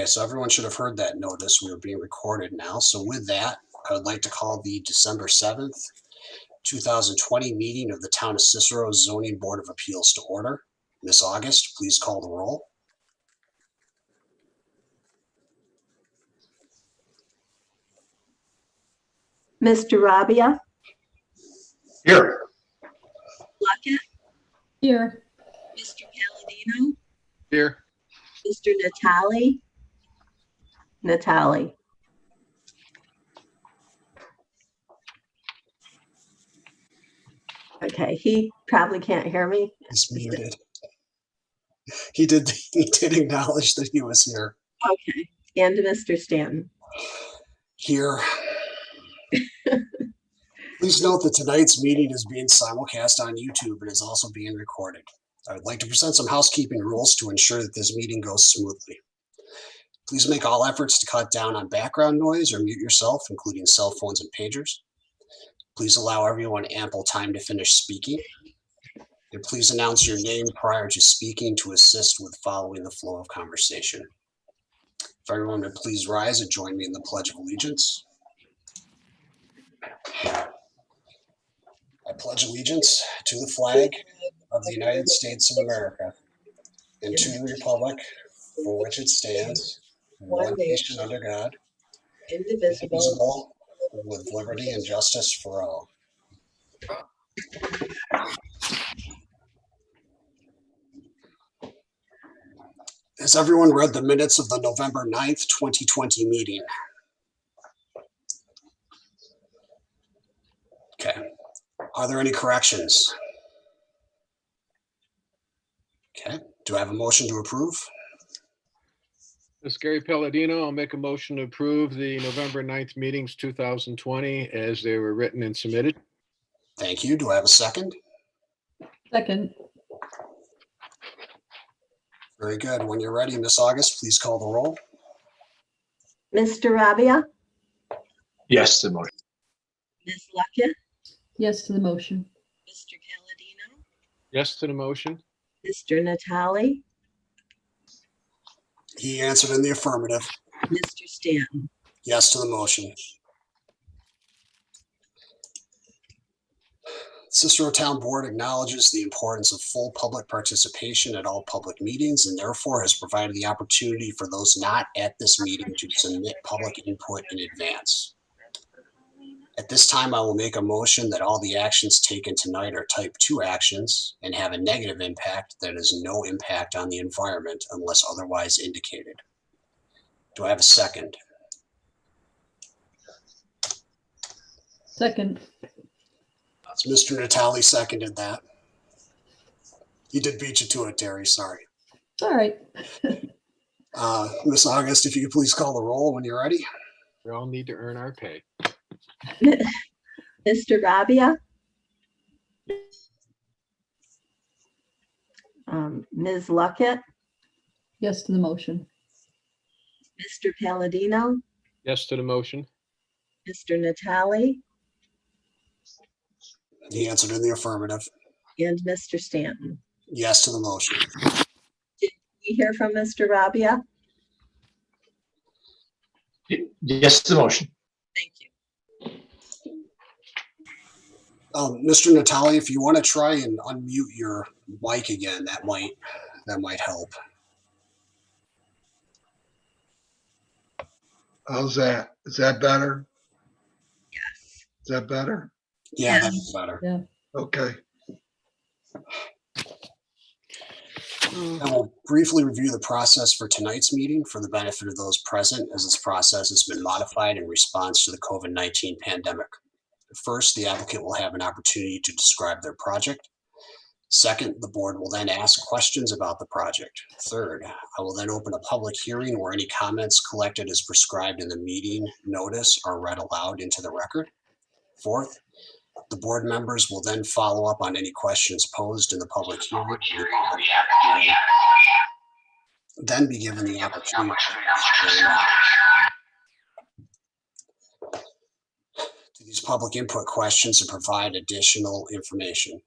Okay, so everyone should have heard that notice. We are being recorded now. So with that, I would like to call the December 7th, 2020 meeting of the Town of Cicero Zoning Board of Appeals to order. Ms. August, please call the roll. Mr. Rabia? Here. Luckett? Here. Mr. Palladino? Here. Mr. Natali? Natali. Okay, he probably can't hear me. He's muted. He did acknowledge that he was here. Okay, and Mr. Stanton. Here. Please note that tonight's meeting is being simulcast on YouTube and is also being recorded. I would like to present some housekeeping rules to ensure that this meeting goes smoothly. Please make all efforts to cut down on background noise or mute yourself, including cell phones and pagers. Please allow everyone ample time to finish speaking. And please announce your name prior to speaking to assist with following the flow of conversation. If everyone would please rise and join me in the Pledge of Allegiance. I pledge allegiance to the flag of the United States of America and to the republic for which it stands, one nation under God, indivisible, with liberty and justice for all. Has everyone read the minutes of the November 9th, 2020 meeting? Okay. Are there any corrections? Okay. Do I have a motion to approve? This is Gary Palladino. I'll make a motion to approve the November 9th meetings 2020 as they were written and submitted. Thank you. Do I have a second? Second. Very good. When you're ready, Ms. August, please call the roll. Mr. Rabia? Yes, the motion. Ms. Luckett? Yes to the motion. Mr. Palladino? Yes to the motion. Mr. Natali? He answered in the affirmative. Mr. Stanton? Yes to the motion. Cicero Town Board acknowledges the importance of full public participation at all public meetings and therefore has provided the opportunity for those not at this meeting to submit public input in advance. At this time, I will make a motion that all the actions taken tonight are type 2 actions and have a negative impact that has no impact on the environment unless otherwise indicated. Do I have a second? Second. Mr. Natali seconded that. He did beat you to it, Terry. Sorry. All right. Ms. August, if you could please call the roll when you're ready. We all need to earn our pay. Mr. Rabia? Ms. Luckett? Yes to the motion. Mr. Palladino? Yes to the motion. Mr. Natali? He answered in the affirmative. And Mr. Stanton? Yes to the motion. Did we hear from Mr. Rabia? Yes to the motion. Thank you. Mr. Natali, if you want to try and unmute your mic again, that might help. How's that? Is that better? Yes. Is that better? Yeah, Yes. that's better. Yeah. Okay. I will briefly review the process for tonight's meeting for the benefit of those present, as this process has been modified in response to the COVID-19 pandemic. First, the applicant will have an opportunity to describe their project. Second, the board will then ask questions about the project. Third, I will then open a public hearing where any comments collected as prescribed in the meeting notice are read aloud into the record. Fourth, the board members will then follow up on any questions posed in the public hearing. Then be given the opportunity to these public input questions and provide additional information.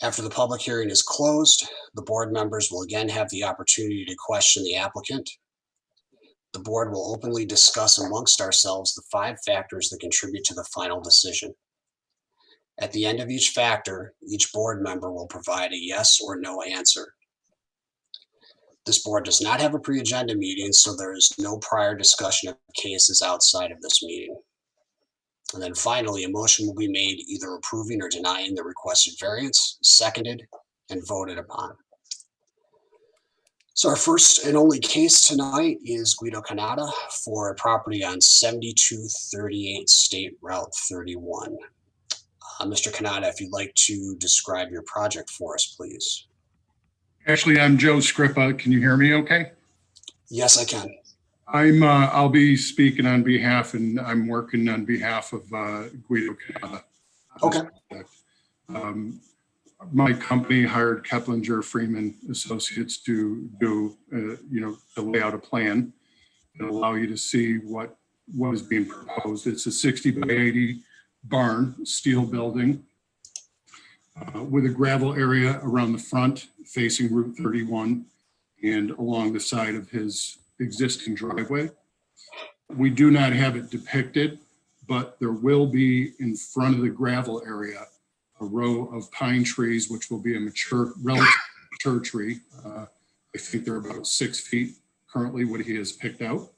After the public hearing is closed, the board members will again have the opportunity to question the applicant. The board will openly discuss amongst ourselves the 5 factors that contribute to the final decision. At the end of each factor, each board member will provide a yes or no answer. This board does not have a pre-agenda meeting, so there is no prior discussion of cases outside of this meeting. And then finally, a motion will be made either approving or denying the requested variance, seconded and voted upon. So our first and only case tonight is Guido Canada for a property on 7238 State Route 31. Mr. Canada, if you'd like to describe your project for us, please. Actually, I'm Joe Scrippa. Can you hear me okay? Yes, I can. I'll be speaking on behalf, and I'm working on behalf of Guido Canada. Okay. My company hired Keplinger Freeman Associates to do, to lay out a plan and allow you to see what is being proposed. It's a 60 by 80 barn, steel building with a gravel area around the front facing Route 31 and along the side of his existing driveway. We do not have it depicted, but there will be in front of the gravel area a row of pine trees, which will be a relatively mature tree. I think they're about 6 feet currently what he has picked out,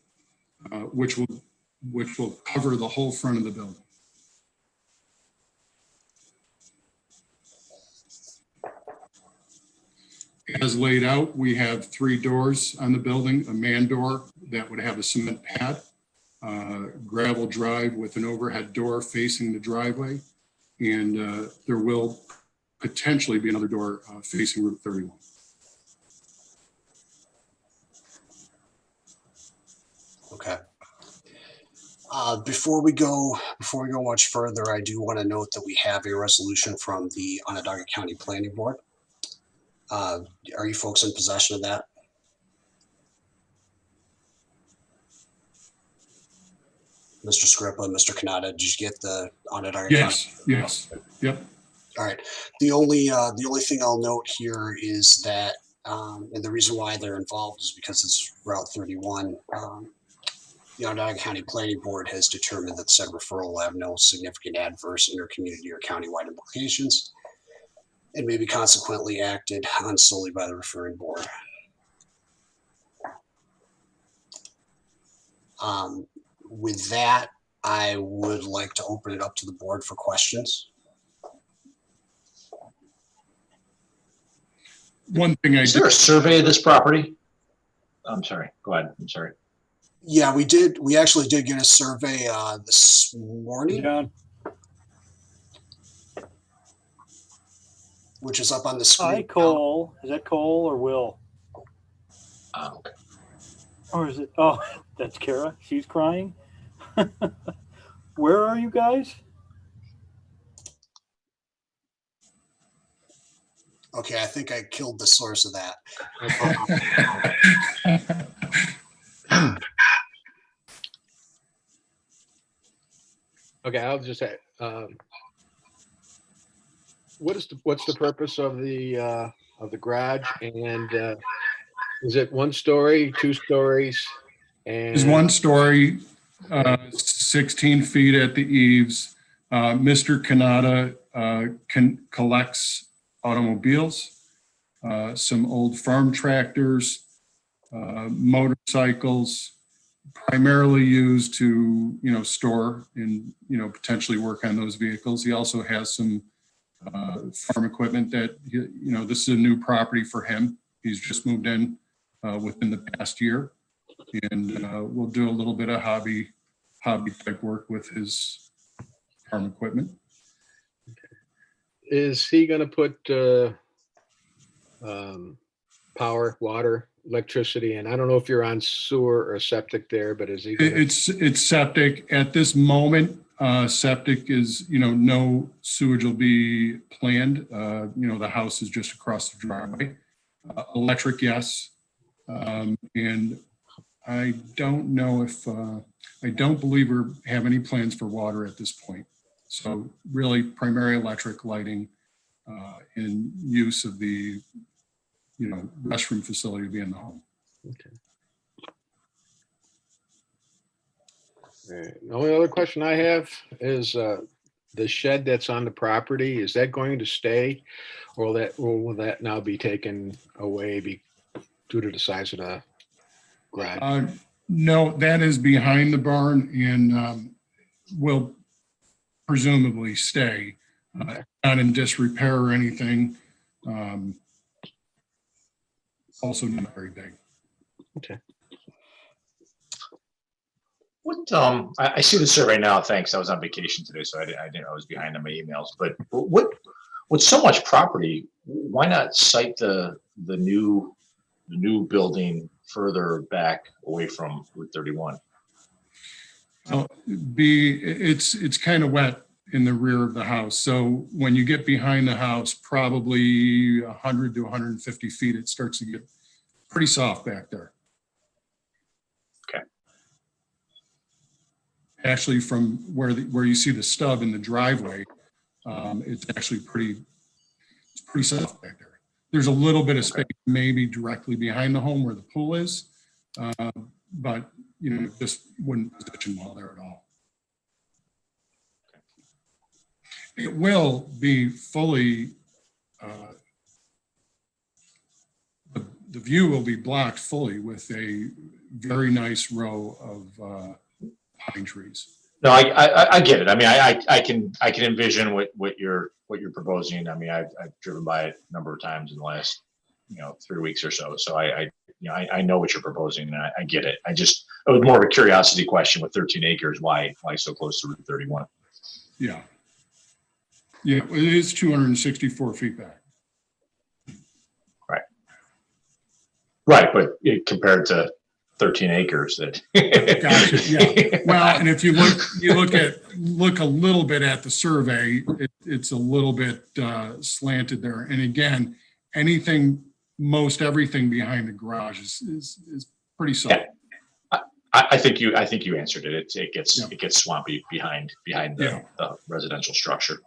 which will cover the whole front of the building. As laid out, we have 3 doors on the building, a man door that would have a cement pad, gravel drive with an overhead door facing the driveway, and there will potentially be another door facing Route 31. Okay. Before we go much further, I do want to note that we have a resolution from the Onondaga County Planning Board. Are you folks in possession of that? Mr. Scrippa, Mr. Canada, did you get the Onondaga County? Yes, yep. All right. The only thing I'll note here is that, and the reason why they're involved is because it's Route 31. The Onondaga County Planning Board has determined that said referral will have no significant adverse intercommunity or countywide implications and may be consequently acted on solely by the referring board. With that, I would like to open it up to the board for questions. One thing Is there a survey of this property? I'm sorry, go ahead, I'm sorry. Yeah, we did. We actually did get a survey this morning, John, which is up on the screen. hi Cole. Is that Cole or Will? Okay. Or is it? Oh, that's Kara. She's crying. Where are you guys? Okay, I think I killed the source of that. Okay, I'll just say, what's the purpose of the garage, and is it 1 story, 2 stories? And is 1 story, 16 feet at the eaves. Mr. Canada collects automobiles, some old farm tractors, motorcycles, primarily used to, store and, potentially work on those vehicles. He also has some farm equipment that, this is a new property for him. He's just moved in within the past year, and we'll do a little bit of hobby type work with his farm equipment. is he going to put power, water, electricity, and I don't know if you're on sewer or septic there, but is he gonna... It's septic at this moment. Septic is, no sewage will be planned. The house is just across the driveway. Electric, yes. And I don't know if, I don't believe we have any plans for water at this point. So really primary electric, lighting, and use of the, restroom facility to be in the home. Okay. The only other question I have is the shed that's on the property, is that going to stay? Or will that now be taken away due to the size of the garage? No, that is behind the barn and will presumably stay. Okay. Not in disrepair or anything. Also not very big. What, I see the survey now, thanks. I was on vacation today, so I was behind on my emails, but with so much property, why not site the new building further back away from Route 31? It's kind of wet in the rear of the house. So when you get behind the house, probably 100 to 150 feet, it starts to get pretty soft back there. Okay. Actually, from where you see the stub in the driveway, it's actually pretty soft back there. There's a little bit of space maybe directly behind the home where the pool is, but you know, just wouldn't position well there at all. It will be fully, the view will be blocked fully with a very nice row of pine trees. No, I get it. I mean, I can envision what you're proposing. I mean, I've driven by it a number of times in the last 3 weeks or so. So I know what you're proposing, and I get it. It was more of a curiosity question with 13 acres. Why so close to Route 31? Yeah. Yeah, it is 264 feet back. Right, but compared to 13 acres, that. Gotcha. Yeah. Well, and if you look a little bit at the survey, it's a little bit slanted there. And again, most everything behind the garage is pretty solid. Yeah. I think you answered it. It gets swampy behind the residential structure.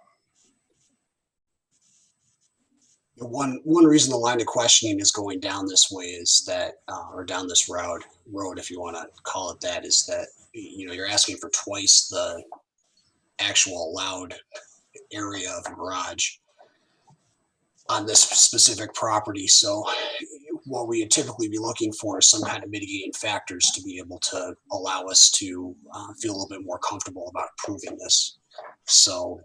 One reason the line of questioning is going down this way is that, or down this road, if you want to call it that, is that, you're asking for twice the actual allowed area of a garage on this specific property. So what we would typically be looking for is some kind of mitigating factors to be able to allow us to feel a little bit more comfortable about approving this. So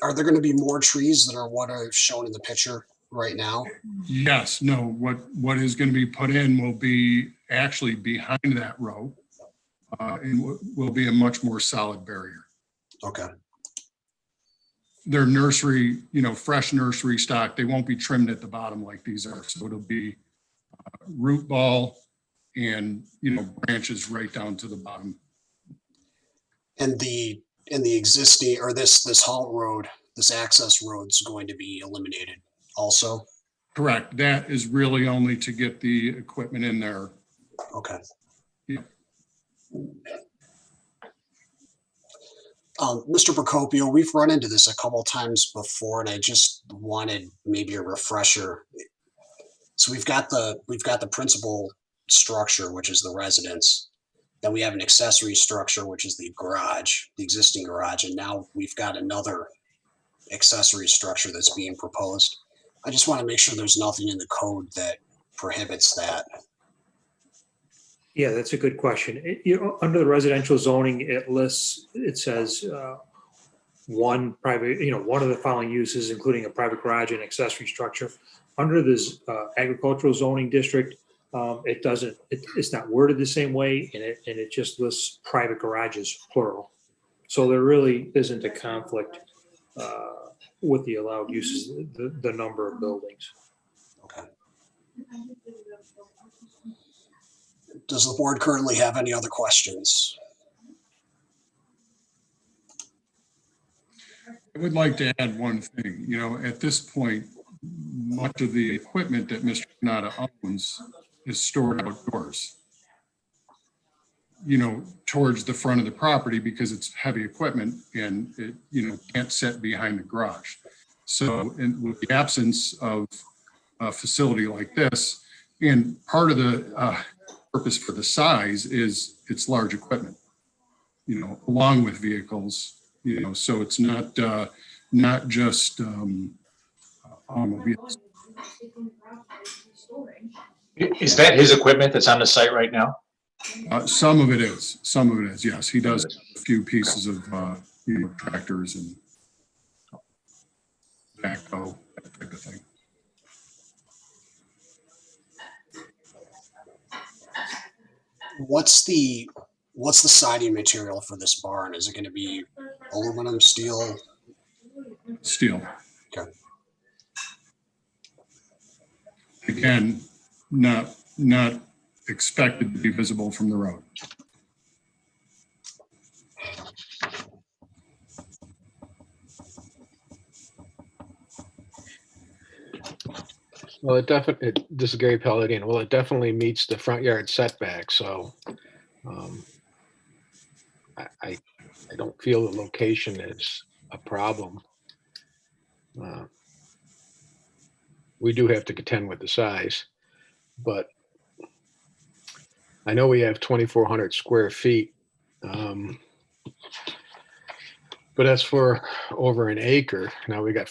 are there going to be more trees that are what are shown in the picture right now? Yes. No. What is going to be put in will be actually behind that row, and will be a much more solid barrier. Okay. They're nursery, fresh nursery stock. They won't be trimmed at the bottom like these are. So it'll be root ball and branches right down to the bottom. And the existing, or this haul road, this access road is going to be eliminated also? Correct. That is really only to get the equipment in there. Okay. Yeah. Mr. Procopio, we've run into this a couple of times before, and I just wanted maybe a refresher. So we've got the principal structure, which is the residence. Then we have an accessory structure, which is the garage, the existing garage, and now we've got another accessory structure that's being proposed. I just want to make sure there's nothing in the code that prohibits that. Yeah, that's a good question. Under the residential zoning, it says one private, one of the following uses, including a private garage and accessory structure. Under this agricultural zoning district, it's not worded the same way, and it just lists private garages, plural. So there really isn't a conflict with the allowed uses, the number of buildings. Okay. Does the board currently have any other questions? I would like to add one thing. At this point, much of the equipment that Mr. Canada owns is stored outdoors, towards the front of the property because it's heavy equipment and it, can't sit behind the garage. So with the absence of a facility like this, and part of the purpose for the size is it's large equipment, along with vehicles, so it's not just automobiles. Is that his equipment that's on the site right now? Some of it is, yes. He does a few pieces of, tractors and backhoe, that type of thing. What's the siding material for this barn? Is it going to be aluminum, steel? Steel. Okay. Again, not expected to be visible from the road. Well, this is Gary Paladino. Well, it definitely meets the front yard setback, so I don't feel the location is a problem. We do have to contend with the size, but I know we have 2,400 square feet, but that's for over an acre. Now we got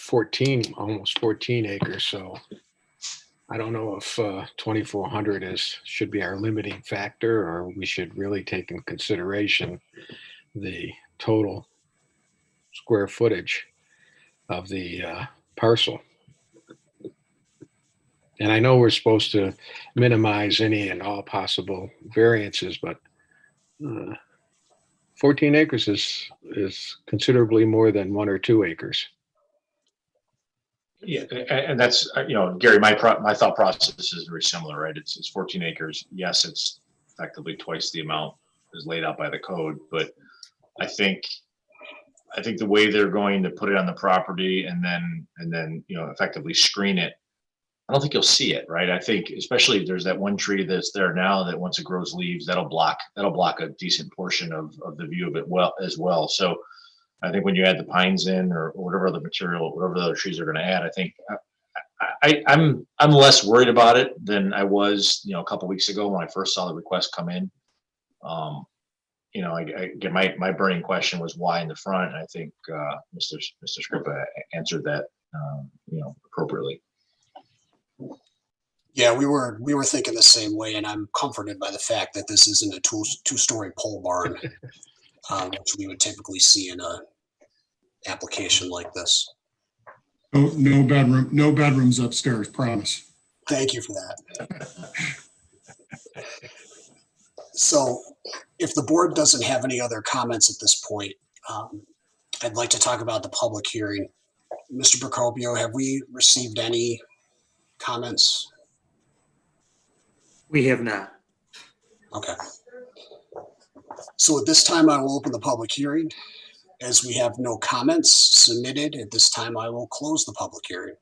almost 14 acres, so I don't know if 2,400 should be our limiting factor, or we should really take in consideration the total square footage of the parcel. And I know we're supposed to minimize any and all possible variances, but 14 acres is considerably more than 1 or 2 acres. Yeah, and that's, Gary, my thought process is very similar, right? It's 14 acres. Yes, it's effectively twice the amount is laid out by the code, but I think the way they're going to put it on the property and then effectively screen it, I don't think you'll see it, right? I think especially if there's that one tree that's there now that once it grows leaves, that'll block a decent portion of the view of it as well. So I think when you add the pines in or whatever other material, whatever the other trees are going to add, I think I'm less worried about it than I was, a couple of weeks ago when I first saw the request come in. Again, my burning question was why in the front, and I think Mr. Scrippa answered that, appropriately. Yeah, we were thinking the same way, and I'm comforted by the fact that this isn't a two-story pole barn, which we would typically see in a application like this. No bedrooms upstairs, promise. Thank you for that. So if the board doesn't have any other comments at this point, I'd like to talk about the public hearing. Mr. Procopio, have we received any comments? We have not. Okay. So at this time, I will open the public hearing. As we have no comments submitted, at this time, I will close the public hearing.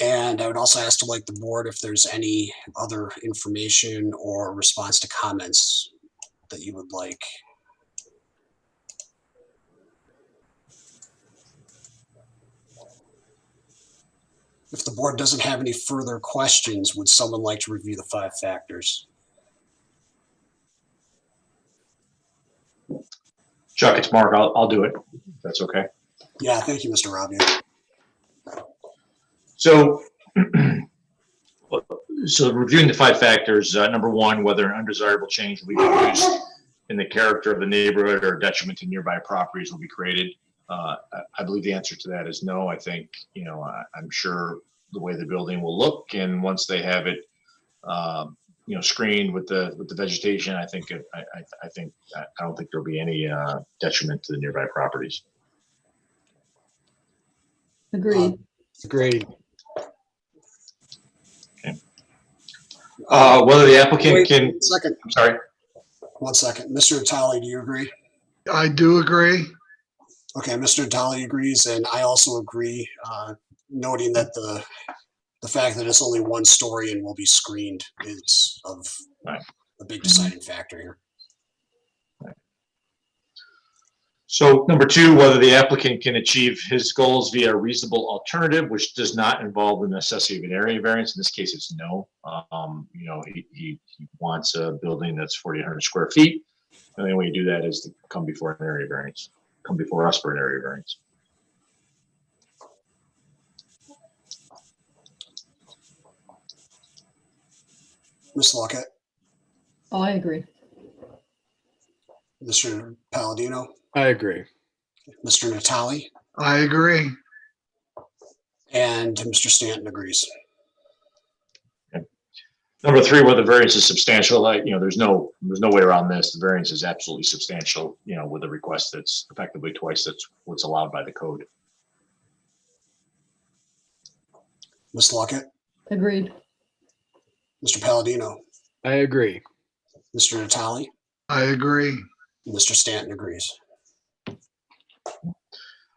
And I would also ask the board if there's any other information or response to comments that you would like. If the board doesn't have any further questions, would someone like to review the 5 factors? Chuck, it's Mark. I'll do it. If that's okay. Yeah, thank you, Mr. Rabia. So reviewing the 5 factors, number 1, whether an undesirable change will be produced in the character of the neighborhood or detriment to nearby properties will be created. I believe the answer to that is no. I think, I'm sure the way the building will look, and once they have it, screened with the vegetation, I don't think there'll be any detriment to the nearby properties. Agreed. Agreed. Okay. Whether the applicant Wait, can. 1 second. I'm sorry. 1 second. Mr. Natale, do you agree? I do agree. Okay, Mr. Natale agrees, and I also agree, noting that the fact that it's only 1 story and will be screened is of Right. a big deciding factor here. So number two, whether the applicant can achieve his goals via a reasonable alternative, which does not involve the necessity of an area variance. In this case, it's no. He wants a building that's 4,800 square feet. The only way you do that is to come before an area variance, come before us for an area variance. Ms. Luckett, Oh, I agree. Mr. Palladino, I agree. Mr. Natali, I agree. and Mr. Stanton agrees. Number three, whether the variance is substantial, there's no way around this. The variance is absolutely substantial, with a request that's effectively twice that's what's allowed by the code. Ms. Luckett, Agreed. Mr. Palladino, I agree. Mr. Natali, I agree. and Mr. Stanton agrees.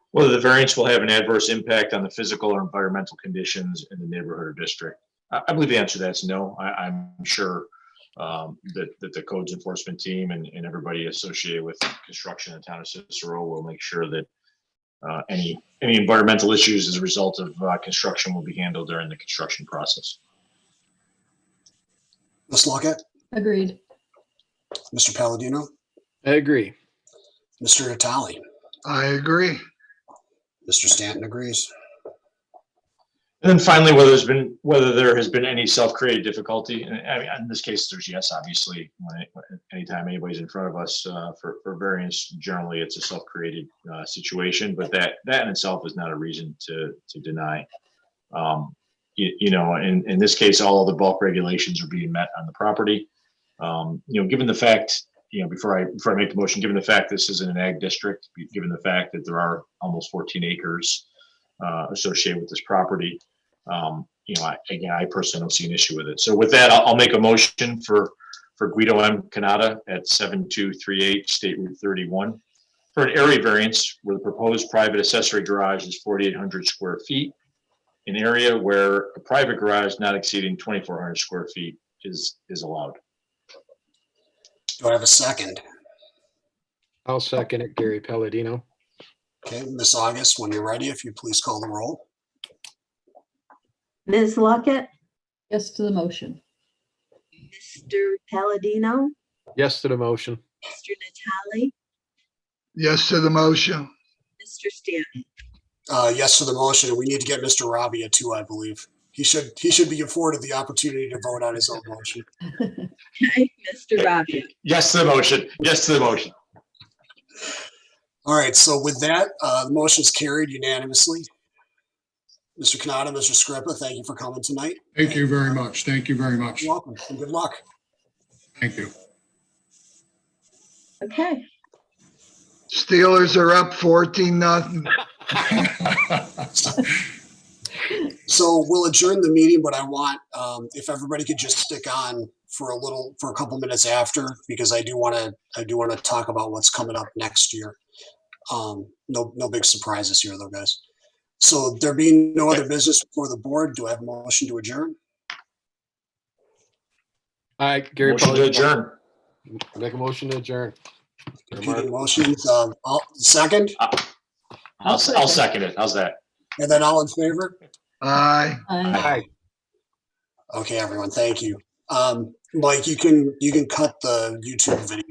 Whether the variance will have an adverse impact on the physical or environmental conditions in the neighborhood or district. I believe the answer to that's no. I'm sure that the codes enforcement team and everybody associated with construction in the town of Cicero will make sure that any environmental issues as a result of construction will be handled during the construction process. Ms. Luckett, Agreed. Mr. Palladino, I agree. Mr. Natali, I agree. Mr. Stanton agrees. And then finally, whether there has been any self-created difficulty. And I mean, in this case, there's yes, obviously. Anytime anybody's in front of us for variance, generally it's a self-created situation. But that in itself is not a reason to deny. In this case, all of the bulk regulations are being met on the property. Given the fact, before I make the motion, given the fact this is in an ag district, given the fact that there are almost 14 acres associated with this property, I personally don't see an issue with it. So with that, I'll make a motion for Guido M. Canada at 7238 State Route 31 for an area variance where the proposed private accessory garage is 4,800 square feet, an area where a private garage not exceeding 2,400 square feet is allowed. Do I have a second? I'll second it, Gary Palladino. Okay, Ms. August, when you're ready, if you please call the roll. Ms. Luckett, Yes to the motion. Mr. Palladino, Yes to the motion. Mr. Natali, Yes to the motion. Mr. Stanton. Yes to the motion. We need to get Mr. Rabia too, I believe. He should be afforded the opportunity to vote on his own motion. Okay, Mr. Rabia. Yes to the motion. Yes to the motion. All right, so with that, the motion is carried unanimously. Mr. Kanata, Mr. Scrippa, thank you for coming tonight. Thank you very much. Thank you very much. You're welcome, and good luck. Thank you. Okay, Steelers are up 14-0. So we'll adjourn the meeting, but I want, if everybody could just stick on for a couple minutes after, because I do want to talk about what's coming up next year. No big surprises here though, guys. So there being no other business before the board, do I have a motion to adjourn? All right, Gary Motion to Palladino. adjourn. Make a motion to adjourn. Repeating motions, second, I'll second it. How's that? and then all in favor? Aye. Aye. Okay, everyone, thank you. Mike, you can cut the YouTube video.